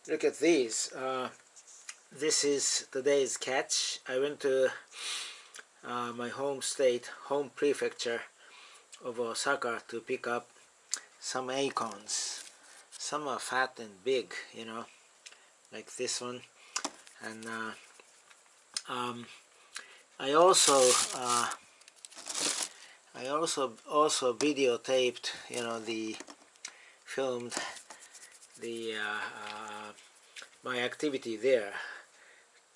Look at these. This is today's catch. I went to my home state, home prefecture of Osaka to pick up some acorns. Some are fat and big, you know, like this one. And I also videotaped, you know, filmed the my activity there.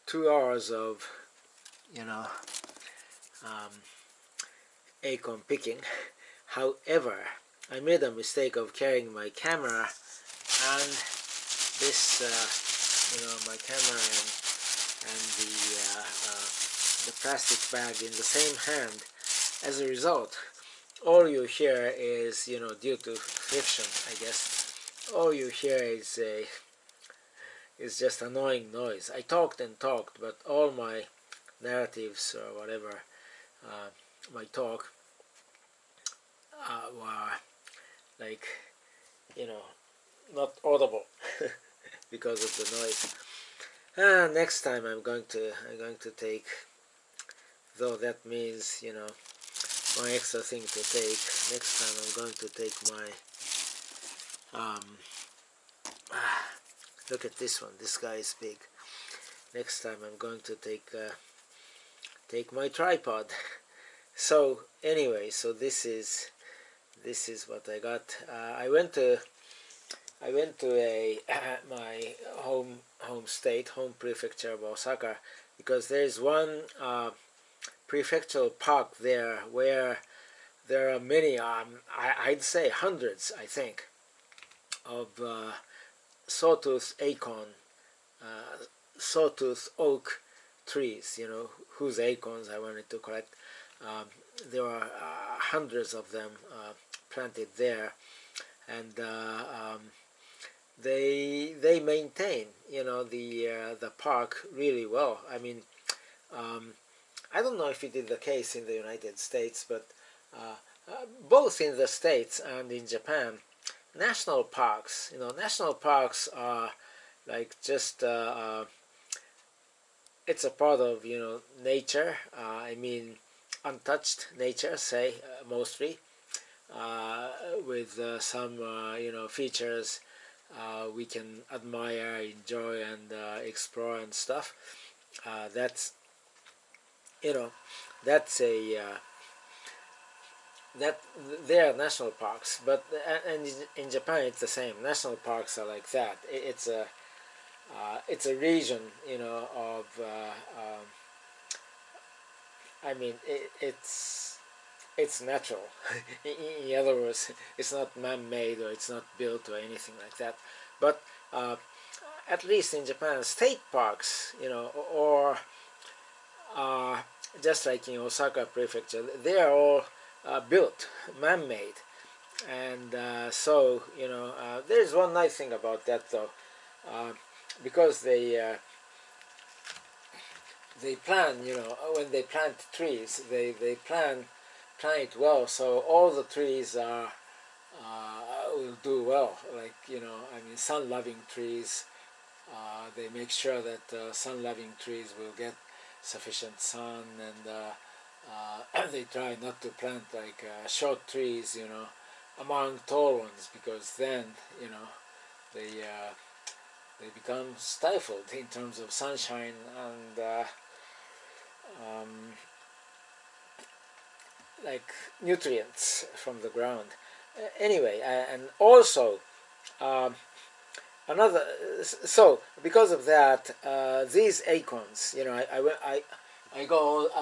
2 hours of, you know, acorn picking. However, I made a mistake of carrying my camera and this, you know, my camera and the plastic bag in the same hand. As a result, all you hear is, you know, due to friction, I guess, all you hear is just annoying noise. I talked and talked, but all my narratives or whatever, my talk, were like, you know, not audible because of the noise. Next time I'm going to take, though that means, you know, one extra thing to take. Next time I'm going to take my look at this one. This guy is big. Next time I'm going to take my tripod. So anyway, so this is what I got. I went to my home state, home prefecture of Osaka, because there is one prefectural park there where there are many, I'd say hundreds, I think, of sawtooth acorn, sawtooth oak trees, you know, whose acorns I wanted to collect. There are hundreds of them planted there, and they maintain, you know, the park really well. I mean, I don't know if it is the case in the United States, but both in the States and in Japan, national parks, you know, national parks are like just it's a part of, you know, nature. I mean, untouched nature, say, mostly, with some you know, features we can admire, enjoy, and explore and stuff. That's, you know, that's a that they are national parks, but and in Japan it's the same. National parks are like that. It's a region, you know, of I mean, it's natural. In other words, it's not man-made or it's not built or anything like that. But at least in Japan, state parks, you know, or just like in Osaka prefecture, they are all built, man-made. And so, you know, there's one nice thing about that, though, because they plan, you know, when they plant trees, they plan it well, so all the trees are will do well. Like, you know, I mean, sun-loving trees, they make sure that sun-loving trees will get sufficient sun, and they try not to plant like short trees, you know, among tall ones, because then, you know, they become stifled in terms of sunshine and like nutrients from the ground. Anyway, and also another. So because of that, these acorns, you know, I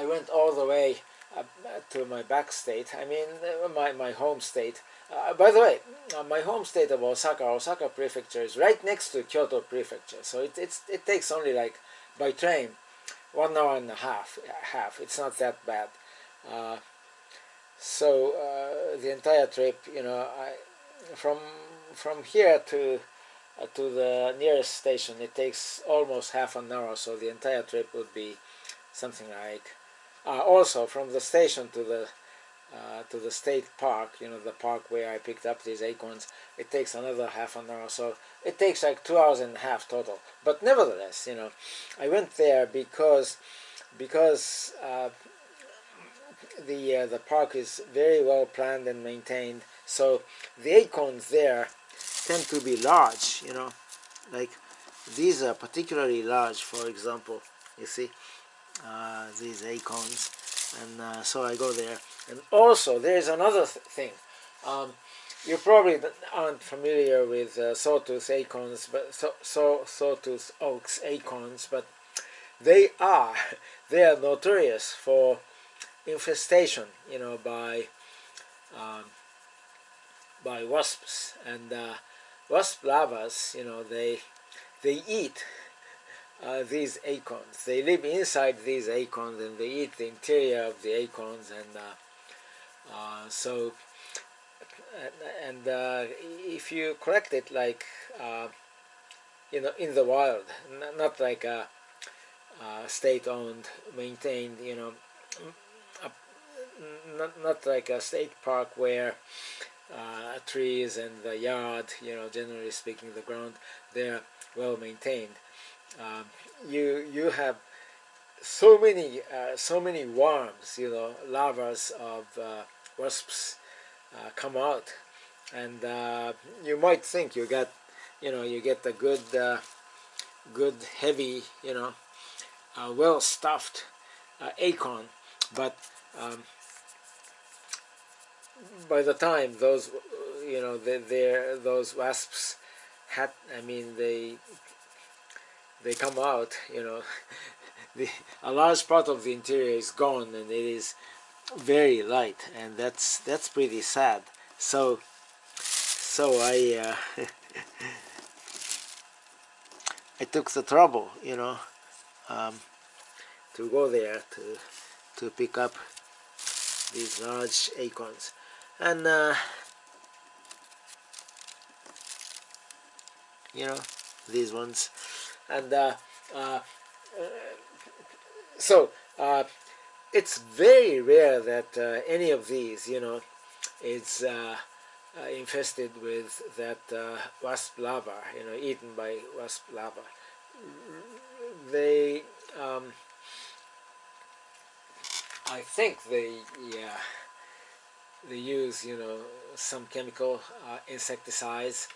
went all the way to my back state. I mean, my home state. By the way, my home state of Osaka prefecture is right next to Kyoto prefecture. So it takes only, like, by train, 1 hour and a half. It's not that bad. So the entire trip, you know, from here to the nearest station, it takes almost half an hour. So the entire trip would be something like. Also, from the station to the to the state park, the park where I picked up these acorns. It takes another half an hour, so it takes like 2 hours and a half total. But nevertheless, I went there because the park is very well planned and maintained. So the acorns there tend to be large, like these are particularly large. For example, you see these acorns, and so I go there. And also there is another thing. You probably aren't familiar with sawtooth acorns, but sawtooth oaks acorns, but they are they are notorious for infestation, um, by wasps, and wasp larvas. They eat these acorns. They live inside these acorns, and they eat the interior of the acorns, and so and if you collect it like in the wild, not like a state-owned, maintained, not like a state park where trees and the yard, generally speaking, the ground, they're well maintained. You have so many worms, larvas of wasps come out, and you might think you get a good heavy, well stuffed acorn, but by the time those those wasps they come out, a large part of the interior is gone, and it is very light, and that's pretty sad. So I took the trouble, to go there to pick up these large acorns, and these ones, and so it's very rare that any of these, is infested with that wasp larva, eaten by wasp larva. They, I think they use, some chemical insecticides,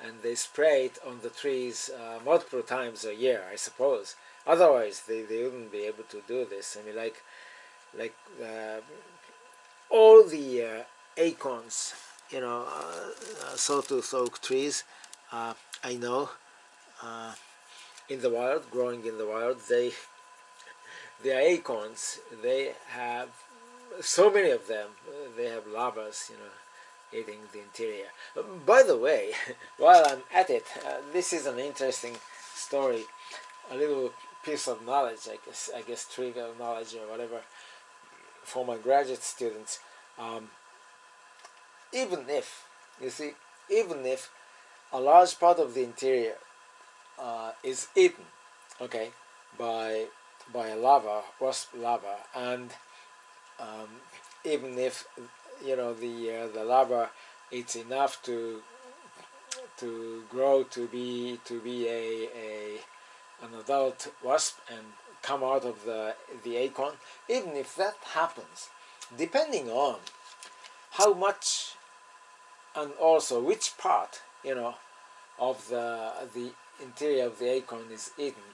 and they spray it on the trees multiple times a year, I suppose. Otherwise, they wouldn't be able to do this. Like all the acorns, sawtooth oak trees, I know, in the wild, growing in the wild, the acorns, they have so many of them. They have larvas, eating the interior. By the way, while I'm at it, this is an interesting story, a little piece of knowledge, I guess trivial knowledge or whatever, for my graduate students. Even if, even if a large part of the interior is eaten, okay, by a wasp larva, and even if the larva eats enough to grow to be an adult wasp and come out of the acorn, even if that happens, depending on how much and also which part of the interior of the acorn is eaten,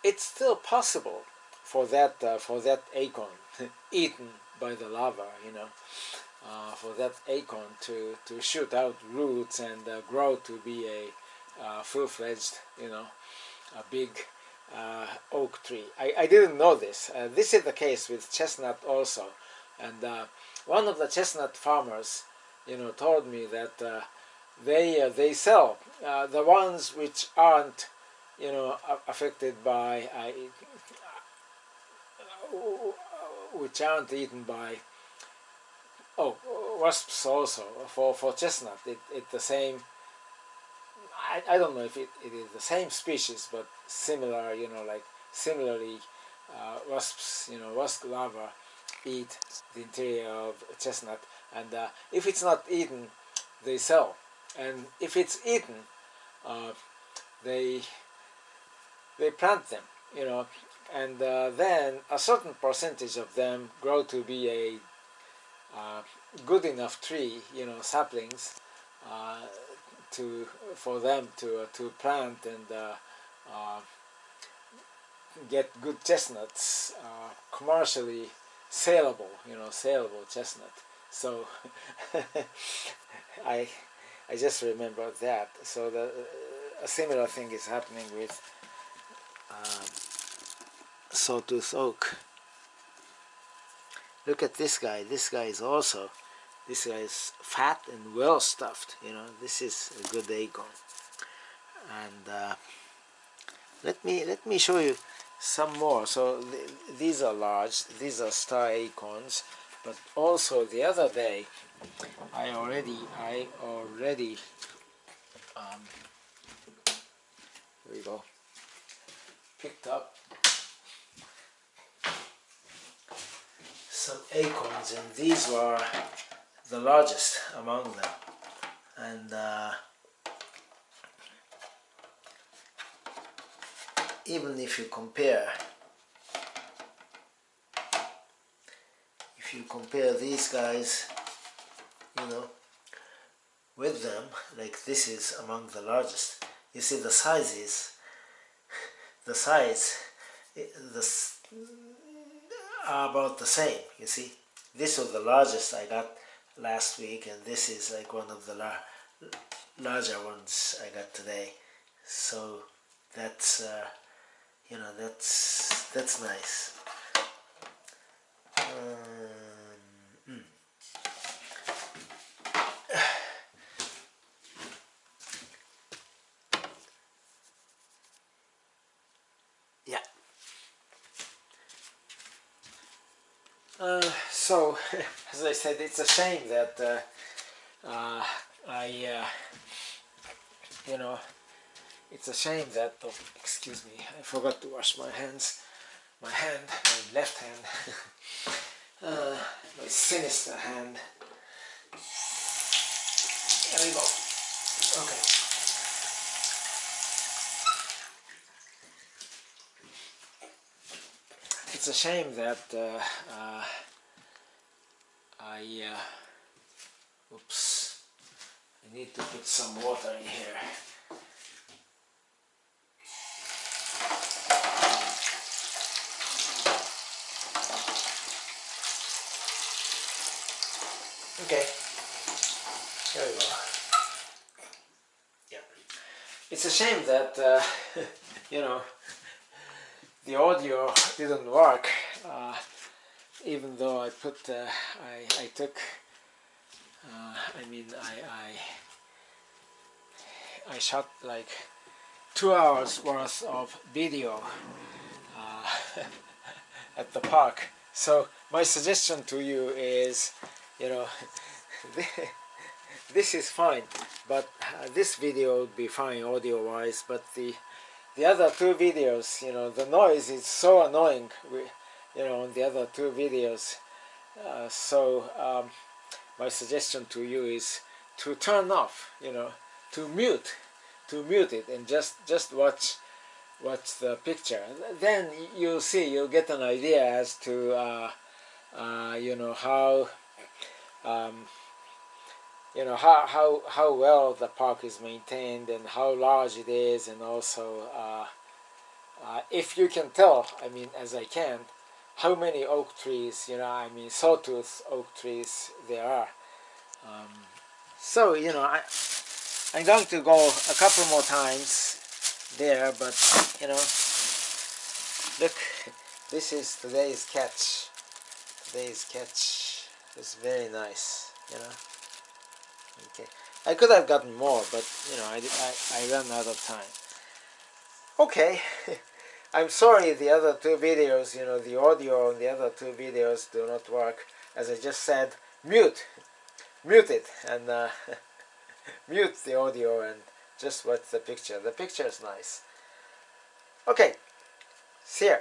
it's still possible for that acorn eaten by the larva, for that acorn to shoot out roots and grow to be a full-fledged, a big oak tree. I didn't know this. This is the case with chestnut also, and one of the chestnut farmers, told me that they sell the ones which aren't, affected by, which aren't eaten by wasps also. For chestnut, it's the same. I don't know if it is the same species, but similar, like similarly, wasps, wasp larvae eat the interior of chestnut, and if it's not eaten, they sell, and if it's eaten, they plant them, you know, and then a certain percentage of them grow to be a good enough tree, you know, saplings, for them to plant and get good chestnuts, commercially saleable, you know, saleable chestnut. So I just remembered that. So a similar thing is happening with sawtooth oak. Look at this guy. This guy is also, this guy is fat and well stuffed. You know, this is a good acorn. And let me show you some more. So these are large. These are star acorns. But also the other day, I already here we go, picked up some acorns, and these were the largest among them. And even if you compare these guys, you know, with them, like this is among the largest. You see the sizes, are about the same. You see, this was the largest I got last week, and this is like one of the larger ones I got today. So that's you know, that's nice. Yeah. So, as I said, it's a shame that you know, it's a shame that, oh, excuse me, I forgot to wash my hands, my left hand, my sinister hand. There we go. Okay. It's a shame that oops, I need to put some water in here. Okay, there we go. Yeah, it's a shame that you know, the audio didn't work, even though I put I took I mean I shot like 2 hours worth of video at the park. So my suggestion to you is, you know, this is fine, but this video would be fine audio wise, but the other two videos, you know, the noise is so annoying, you know, on the other two videos. So my suggestion to you is to turn off, you know, to mute it, and just watch the picture. Then you'll see, you'll get an idea as to you know, how you know, how well the park is maintained and how large it is, and also if you can tell, I mean, as I can, how many oak trees, you know, I mean sawtooth oak trees there are. So, you know, I'm going to go a couple more times there, but, you know, look, this is today's catch. Today's catch is very nice, you know. Okay, I could have gotten more, but, you know, I ran out of time. Okay, I'm sorry the other two videos, you know, the audio on the other two videos do not work. As I just said, mute it, and mute the audio and just watch the picture. The picture is nice. Okay, see ya.